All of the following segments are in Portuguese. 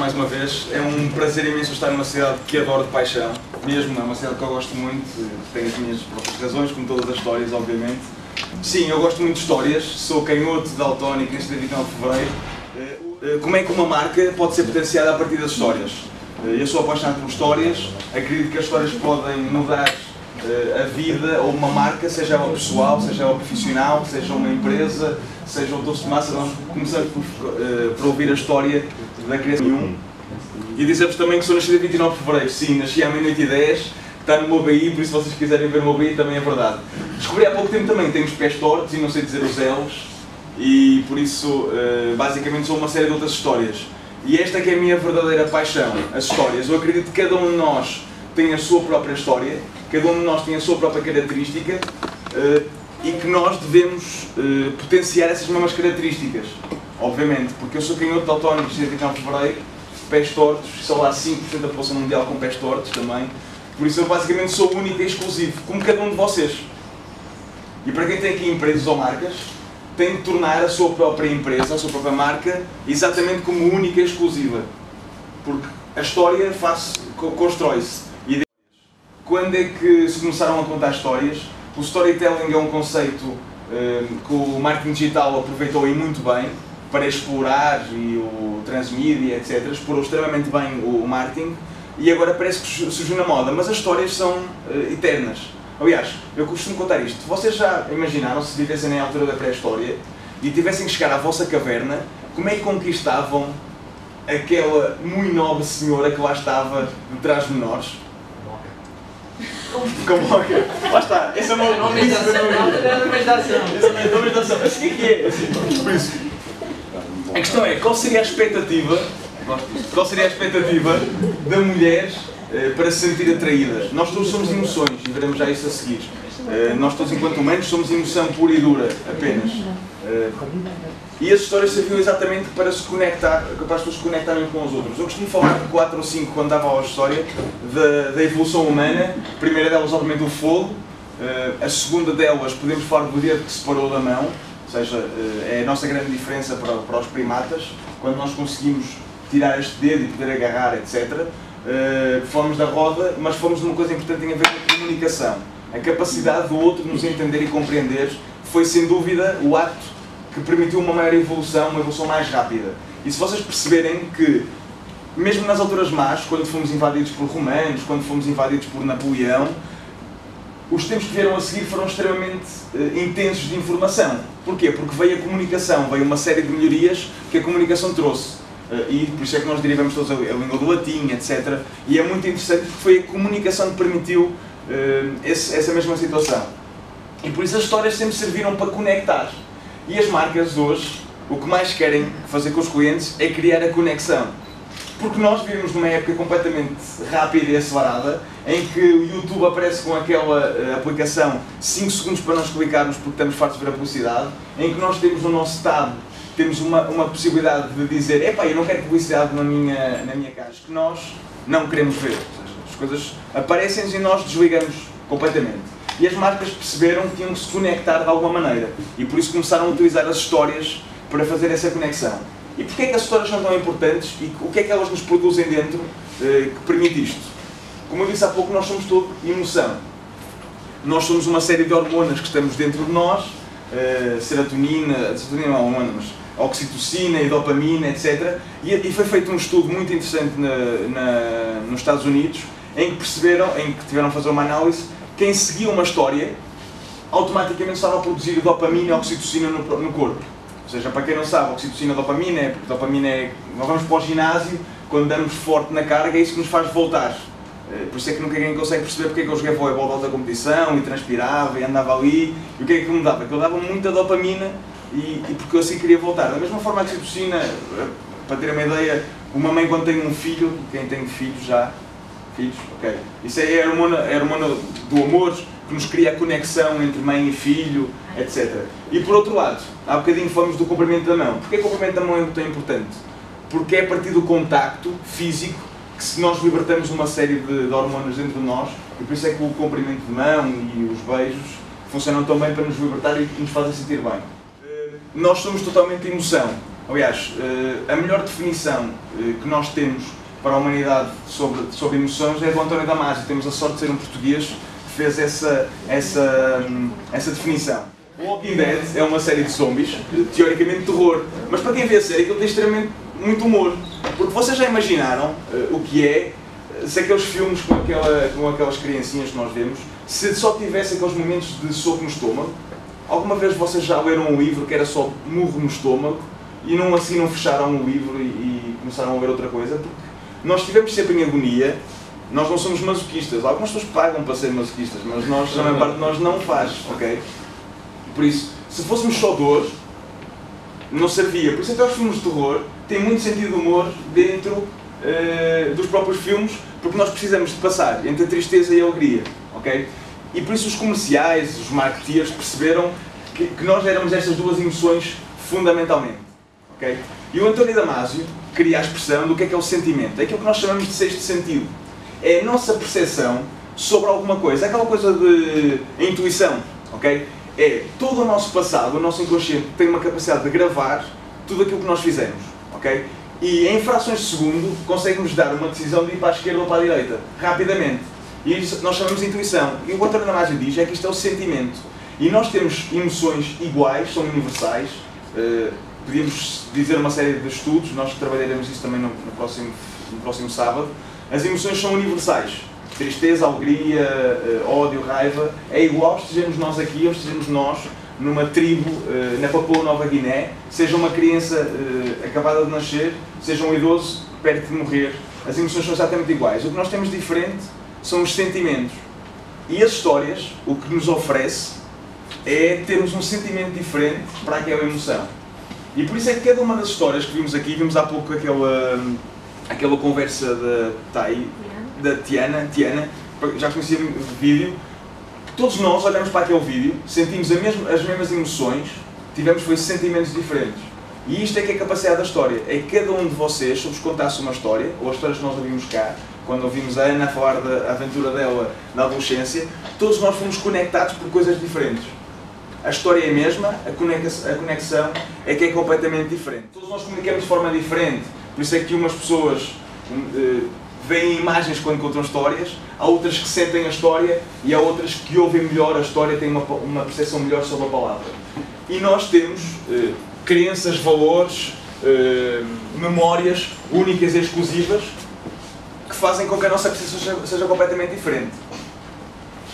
mais uma vez. É um prazer imenso estar numa cidade que adoro de paixão. Mesmo, é uma cidade que eu gosto muito, tenho as minhas próprias razões, como todas as histórias, obviamente. Sim, eu gosto muito de histórias, sou canhoto, daltónico, neste dia 29 de Fevereiro. Como é que uma marca pode ser potenciada a partir das histórias? Eu sou apaixonado por histórias, acredito que as histórias podem mudar a vida ou uma marca, seja ela pessoal, seja ela profissional, seja uma empresa, seja um doce de massa. Nós começamos por ouvir a história da criação. E dizer-vos também que sou nascido a 29 de Fevereiro. Sim, nasci à meia-noite e 10, está no meu BI, por isso se vocês quiserem ver o meu BI também é verdade. Descobri há pouco tempo também que tenho os pés tortos e não sei dizer os L's, e por isso basicamente sou uma série de outras histórias. E esta que é a minha verdadeira paixão, as histórias. Eu acredito que cada um de nós tem a sua própria história, cada um de nós tem a sua própria característica e que nós devemos potenciar essas mesmas características. Obviamente, porque eu sou canhoto daltónico de 29 de Fevereiro, pés tortos, só há 5% da população mundial com pés tortos também, por isso eu basicamente sou único e exclusivo, como cada um de vocês. E para quem tem aqui empresas ou marcas, tem de tornar a sua própria empresa, a sua própria marca, exatamente como única e exclusiva. Porque a história constrói-se. E quando é que se começaram a contar histórias? O storytelling é um conceito que o marketing digital aproveitou e muito bem para explorar, e o transmídia, etc. Explorou extremamente bem o marketing e agora parece que surgiu na moda, mas as histórias são eternas. Aliás, eu costumo contar isto. Vocês já imaginaram, se vivessem na altura da pré-história e tivessem que chegar à vossa caverna, como é que conquistavam aquela muito nobre senhora que lá estava de trás de nós? Com boca. Lá está. Esse é o meu nome. Mas o que é? Por isso, a questão é, qual seria a expectativa da mulher para se sentir atraída? Nós todos somos emoções, e veremos já isso a seguir. Nós todos, enquanto humanos, somos emoção pura e dura, apenas. E as histórias serviam exatamente para se conectar, para as pessoas se conectarem com os outros. Eu costumo falar de 4 ou 5, quando dava aula de história, da evolução humana. A primeira delas, obviamente, o fogo. A segunda delas, podemos falar do dedo que se separou da mão, ou seja, é a nossa grande diferença para os primatas, quando nós conseguimos tirar este dedo e poder agarrar, etc. Falamos da roda, mas falamos de uma coisa importante que tem a ver com a comunicação. A capacidade do outro nos entender e compreender foi, sem dúvida, o ato que permitiu uma maior evolução, uma evolução mais rápida. E se vocês perceberem que, mesmo nas alturas más, quando fomos invadidos por romanos, quando fomos invadidos por Napoleão, os tempos que vieram a seguir foram extremamente intensos de informação. Porquê? Porque veio a comunicação, veio uma série de melhorias que a comunicação trouxe. E por isso é que nós derivamos todos a língua do latim, etc. E é muito interessante porque foi a comunicação que permitiu essa mesma situação. E por isso as histórias sempre serviram para conectar. E as marcas hoje, o que mais querem fazer com os clientes é criar a conexão. Porque nós vivemos numa época completamente rápida e acelerada, em que o YouTube aparece com aquela aplicação 5 segundos para nós clicarmos porque estamos fartos de ver a publicidade, em que nós temos no nosso tab, temos uma possibilidade de dizer: epá, eu não quero publicidade na minha casa, que nós não queremos ver. Ou seja, as coisas aparecem e nós desligamos completamente. E as marcas perceberam que tinham que se conectar de alguma maneira. E por isso começaram a utilizar as histórias para fazer essa conexão. E porquê é que as histórias são tão importantes e o que é que elas nos produzem dentro que permite isto? Como eu disse há pouco, nós somos todo emoção. Nós somos uma série de hormonas que estamos dentro de nós, serotonina não, mas oxitocina e dopamina, etc. E foi feito um estudo muito interessante nos Estados Unidos, em que perceberam, em que tiveram a fazer uma análise, quem seguia uma história automaticamente estava a produzir dopamina e oxitocina no corpo. Ou seja, para quem não sabe, oxitocina e dopamina é porque dopamina é... Nós vamos para o ginásio, quando damos forte na carga, é isso que nos faz voltar. Por isso é que nunca ninguém consegue perceber porque é que eu joguei voleibol de alta competição e transpirava e andava ali. E o que é que me dava? Que eu dava muita dopamina e porque eu assim queria voltar. Da mesma forma a oxitocina, para ter uma ideia, uma mãe quando tem um filho, quem tem filhos já... Filhos? Ok. Isso é a hormona do amor, que nos cria a conexão entre mãe e filho, etc. E por outro lado, há bocadinho falamos do comprimento da mão. Porquê que o comprimento da mão é tão importante? Porque é a partir do contacto físico que se nós libertamos uma série de hormonas dentro de nós, e por isso é que o comprimento de mão e os beijos funcionam tão bem para nos libertar e nos fazem sentir bem. Nós somos totalmente emoção. Aliás, a melhor definição que nós temos para a humanidade sobre emoções é do António Damasio. Temos a sorte de ser um português que fez essa definição. O Walking Dead é uma série de zombies, teoricamente terror, mas para quem vê a série aquilo tem extremamente muito humor. Porque vocês já imaginaram o que é se aqueles filmes com aquelas criancinhas que nós vemos, se só tivesse aqueles momentos de soco no estômago? Alguma vez vocês já leram um livro que era só murro no estômago e não fecharam o livro e começaram a ler outra coisa? Porque nós estivemos sempre em agonia. Nós não somos masoquistas. Algumas pessoas pagam para ser masoquistas, mas a maior parte de nós não faz, ok? Por isso, se fôssemos só dor, não servia. Por isso até os filmes de terror têm muito sentido de humor dentro dos próprios filmes, porque nós precisamos de passar entre a tristeza e a alegria, ok? E por isso os comerciais, os marketeers perceberam que nós éramos estas duas emoções fundamentalmente, ok? E o António Damasio cria a expressão do que é o sentimento. É aquilo que nós chamamos de sexto sentido. É a nossa percepção sobre alguma coisa, é aquela coisa de intuição, ok? É todo o nosso passado, o nosso inconsciente tem uma capacidade de gravar tudo aquilo que nós fizemos, ok? E em frações de segundo consegue-nos dar uma decisão de ir para a esquerda ou para a direita, rapidamente. E isso nós chamamos de intuição. E o que o António Damasio diz é que isto é o sentimento. E nós temos emoções iguais, são universais. Podíamos dizer uma série de estudos, nós trabalharemos isso também no próximo sábado. As emoções são universais. Tristeza, alegria, ódio, raiva, é igual se estejamos nós aqui ou se estejamos nós numa tribo na Papua Nova Guiné, seja uma criança acabada de nascer, seja um idoso perto de morrer, as emoções são exatamente iguais. O que nós temos diferente são os sentimentos. E as histórias, o que nos oferece é termos um sentimento diferente para aquela emoção. E por isso é que cada uma das histórias que vimos aqui, vimos há pouco aquela conversa da Tiana, já conhecia o vídeo, todos nós olhamos para aquele vídeo, sentimos as mesmas emoções, tivemos sentimentos diferentes. E isto é que é a capacidade da história, é que cada um de vocês, se vos contasse uma história, ou as histórias que nós ouvimos cá, quando ouvimos a Ana falar da aventura dela na adolescência, todos nós fomos conectados por coisas diferentes. A história é a mesma, a conexão é que é completamente diferente. Todos nós comunicamos de forma diferente, por isso é que umas pessoas veem imagens quando contam histórias, há outras que sentem a história e há outras que ouvem melhor a história, têm uma percepção melhor sobre a palavra. E nós temos crenças, valores, memórias únicas e exclusivas que fazem com que a nossa percepção seja completamente diferente.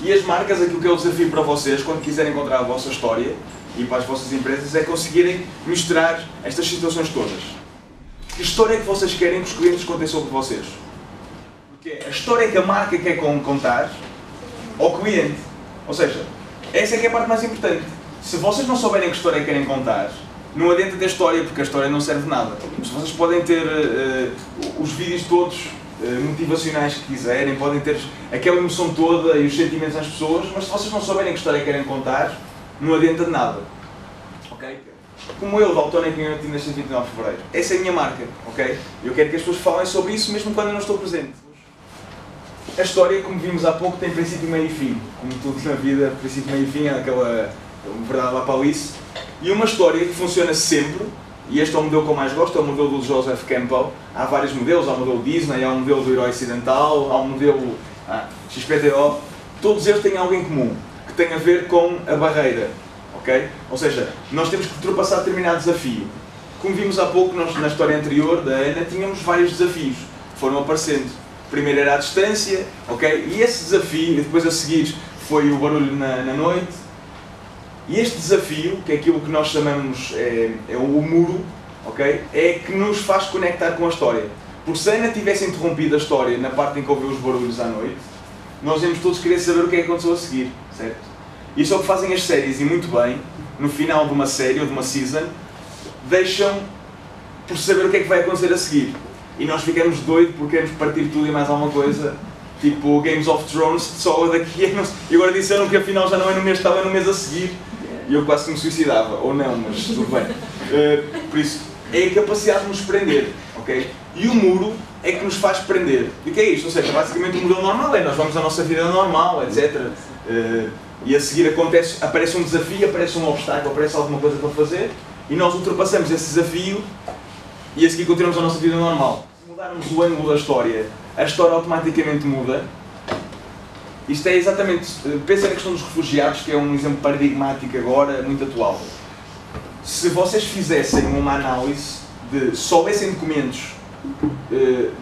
E as marcas, aquilo que é o desafio para vocês, quando quiserem encontrar a vossa história e para as vossas empresas, é conseguirem misturar estas situações todas. Que história é que vocês querem que os clientes contem sobre vocês? Porque a história que a marca quer contar ao cliente. Ou seja, essa é que é a parte mais importante. Se vocês não souberem que história querem contar, não adianta ter história, porque a história não serve de nada. Se vocês podem ter os vídeos todos motivacionais que quiserem, podem ter aquela emoção toda e os sentimentos das pessoas, mas se vocês não souberem que história querem contar, não adianta de nada. Ok? Como eu, Daltónico Community, nasci 29 de Fevereiro. Essa é a minha marca, ok? Eu quero que as pessoas falem sobre isso mesmo quando eu não estou presente. A história, como vimos há pouco, tem princípio, meio e fim. Como tudo na vida, princípio, meio e fim, é aquela verdade lá para Alice. E uma história que funciona sempre, e este é o modelo que eu mais gosto, é o modelo do Joseph Campbell. Há vários modelos, há o modelo Disney, há o modelo do herói ocidental, há o modelo XPTO. Todos eles têm algo em comum, que tem a ver com a barreira. Okay? Ou seja, nós temos que ultrapassar determinado desafio. Como vimos há pouco, nós, na história anterior da Ana, tínhamos vários desafios que foram aparecendo. Primeiro era a distância, okay? E esse desafio, e depois a seguir, foi o barulho na noite. E este desafio, que é aquilo que nós chamamos o muro, okay? É que nos faz conectar com a história. Porque se a Ana tivesse interrompido a história na parte em que ouviu os barulhos à noite, nós íamos todos querer saber o que é que aconteceu a seguir, certo? Isso é o que fazem as séries, e muito bem, no final de uma série ou de uma season, deixam por saber o que é que vai acontecer a seguir. E nós ficamos doidos porque queremos partir tudo e mais alguma coisa, tipo Games of Thrones, só daqui a... E agora disseram que afinal já não é no mês, estava no mês a seguir, e eu quase que me suicidava, ou não, mas tudo bem. Por isso, é a capacidade de nos prender, ok? E o muro é que nos faz prender. E o que é isto? Ou seja, basicamente o modelo normal é, nós vamos à nossa vida normal, etc. E a seguir aparece um desafio, aparece um obstáculo, aparece alguma coisa para fazer, e nós ultrapassamos esse desafio e a seguir continuamos a nossa vida normal. Se mudarmos o ângulo da história, a história automaticamente muda. Isto é exatamente, pensa na questão dos refugiados, que é um exemplo paradigmático agora, muito atual. Se vocês fizessem uma análise de só lessem documentos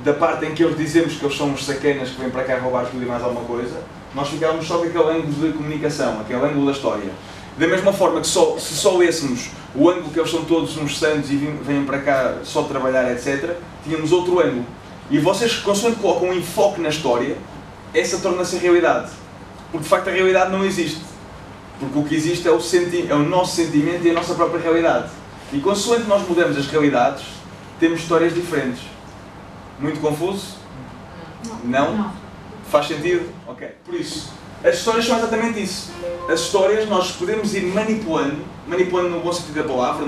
da parte em que eles dizemos que eles são os sacanas que vêm para cá roubar tudo e mais alguma coisa, nós ficávamos só com aquele ângulo de comunicação, aquele ângulo da história. Da mesma forma que se só lêssemos o ângulo que eles são todos uns santos e vêm para cá só trabalhar, etc., tínhamos outro ângulo. E vocês, consoante colocam um enfoque na história, essa torna-se a realidade. Porque de facto a realidade não existe. Porque o que existe é o nosso sentimento e a nossa própria realidade. E consoante nós mudamos as realidades, temos histórias diferentes. Muito confuso? Não? Faz sentido? Ok. Por isso, as histórias são exatamente isso. As histórias nós podemos ir manipulando no bom sentido da palavra,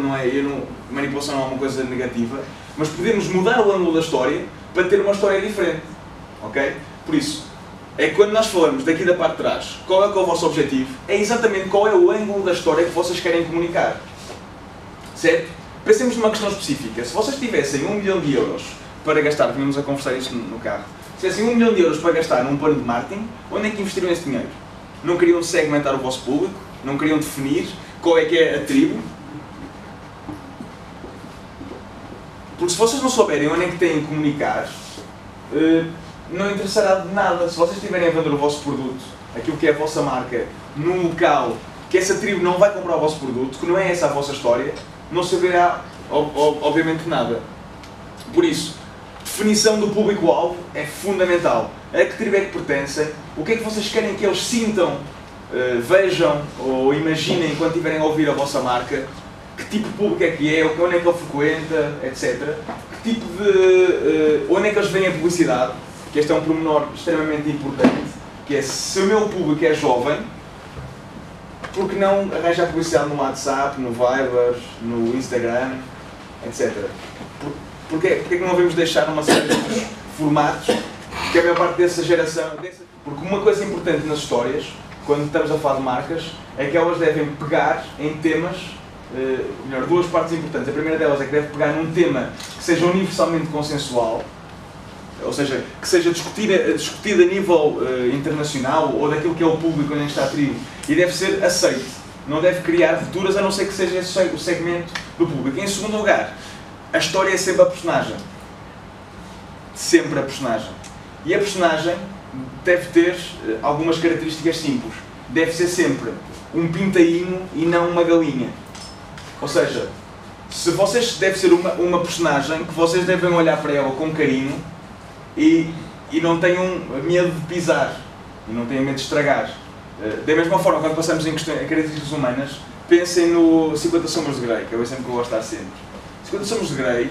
manipulação não é uma coisa negativa, mas podemos mudar o ângulo da história para ter uma história diferente. Ok? Por isso, é quando nós falamos daqui da parte de trás, qual é que é o vosso objetivo, é exatamente qual é o ângulo da história que vocês querem comunicar. Certo? Pensemos numa questão específica. Se vocês tivessem 1 milhão de euros para gastar, vínhamos a conversar isto no carro, se tivessem 1 milhão de euros para gastar num plano de marketing, onde é que investiriam esse dinheiro? Não queriam segmentar o vosso público? Não queriam definir qual é que é a tribo? Porque se vocês não souberem onde é que têm que comunicar, não interessará de nada. Se vocês estiverem a vender o vosso produto, aquilo que é a vossa marca, num local que essa tribo não vai comprar o vosso produto, que não é essa a vossa história, não saberá, obviamente, nada. Por isso, definição do público-alvo é fundamental. A que tribo é que pertencem? O que é que vocês querem que eles sintam, vejam ou imaginem quando estiverem a ouvir a vossa marca? Que tipo de público é que é? Onde é que ele frequenta? Etc. Que tipo de... onde é que eles veem a publicidade? Que este é um pormenor extremamente importante, que é, se o meu público é jovem, por que não arranjar publicidade no WhatsApp, no Viber, no Instagram, etc. Porquê que não devemos deixar uma série de formatos que a maior parte dessa geração... Porque uma coisa importante nas histórias, quando estamos a falar de marcas, é que elas devem pegar em temas, melhor, duas partes importantes. A primeira delas é que deve pegar num tema que seja universalmente consensual, ou seja, que seja discutido a nível internacional ou daquilo que é o público onde está a tribo, e deve ser aceito. Não deve criar rupturas, a não ser que seja esse o segmento do público. Em segundo lugar, a história é sempre a personagem. Sempre a personagem. E a personagem deve ter algumas características simples. Deve ser sempre um pintainho e não uma galinha. Ou seja, se vocês deve ser uma personagem que vocês devem olhar para ela com carinho e não tenham medo de pisar, e não tenham medo de estragar. Da mesma forma, quando passamos em características humanas, pensem no 50 Sombras de Grey, que é o exemplo que eu gosto de dar sempre. 50 Sombras de Grey,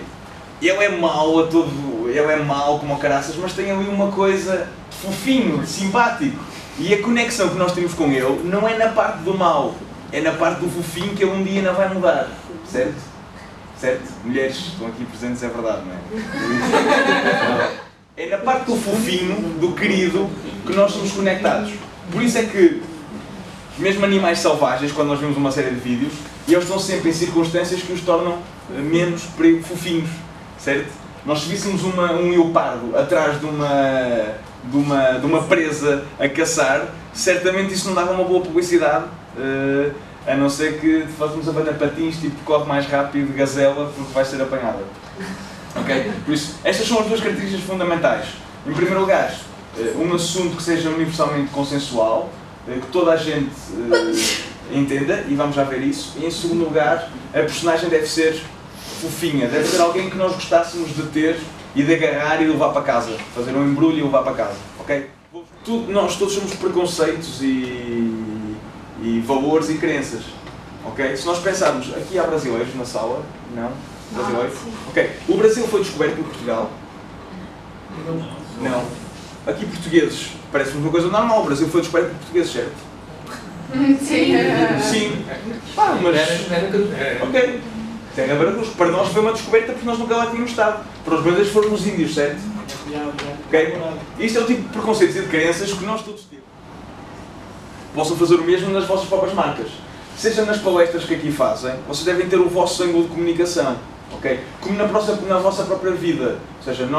ele é mau a todo, ele é mau como o caraças, mas tem ali uma coisa fofinho, simpático. E a conexão que nós temos com ele não é na parte do mau, é na parte do fofinho que ele um dia não vai mudar. Certo? Certo? Mulheres estão aqui presentes, é verdade, não é? É na parte do fofinho, do querido, que nós somos conectados. Por isso é que, mesmo animais selvagens, quando nós vemos uma série de vídeos, eles estão sempre em circunstâncias que os tornam menos fofinhos, certo? Nós se víssemos um leopardo atrás de uma presa a caçar, certamente isso não dava uma boa publicidade, a não ser que fôssemos a bater patins, tipo corre mais rápido, gazela, porque vai ser apanhada. Okay? Por isso, estas são as duas características fundamentais. Em primeiro lugar, um assunto que seja universalmente consensual, que toda a gente entenda, e vamos já ver isso. E em segundo lugar, a personagem deve ser fofinha, deve ser alguém que nós gostássemos de ter e de agarrar e levar para casa, fazer um embrulho e levar para casa. Okay? Nós todos somos preconceitos e valores e crenças. Okay? Se nós pensarmos, aqui há brasileiros na sala, não? Brasileiros? Ok. O Brasil foi descoberto por Portugal? Não. Aqui portugueses, parece-nos uma coisa normal, o Brasil foi descoberto por portugueses, certo? Sim. Sim. Pá, mas... Ok. Terra Veracruz. Para nós foi uma descoberta porque nós nunca lá tínhamos estado. Para os brasileiros foram os índios, certo? Ok? Isto é o tipo de preconceitos e de crenças que nós todos temos. Possam fazer o mesmo nas vossas próprias marcas. seja nas palestras que aqui fazem, vocês devem ter o vosso ângulo de comunicação, ok? Como na vossa própria vida, ou seja,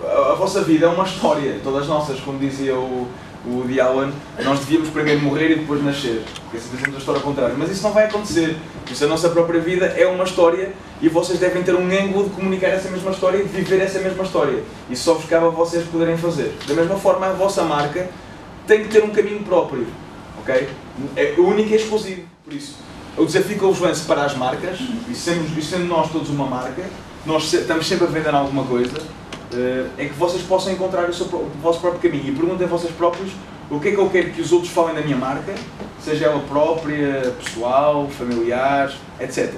a vossa vida é uma história, todas nossas, como dizia o Woody Allen, nós devíamos primeiro morrer e depois nascer, porque assim fazemos a história ao contrário, mas isso não vai acontecer, por isso a nossa própria vida é uma história e vocês devem ter um ângulo de comunicar essa mesma história e de viver essa mesma história, e só vos cabe a vocês poderem fazer. Da mesma forma, a vossa marca tem que ter um caminho próprio, ok? É único e exclusivo, por isso o desafio que eu vos lanço para as marcas, e sendo nós todos uma marca, nós estamos sempre a vender alguma coisa, é que vocês possam encontrar o vosso próprio caminho e perguntem a vocês próprios o que é que eu quero que os outros falem da minha marca, seja ela própria, pessoal, familiar, etc.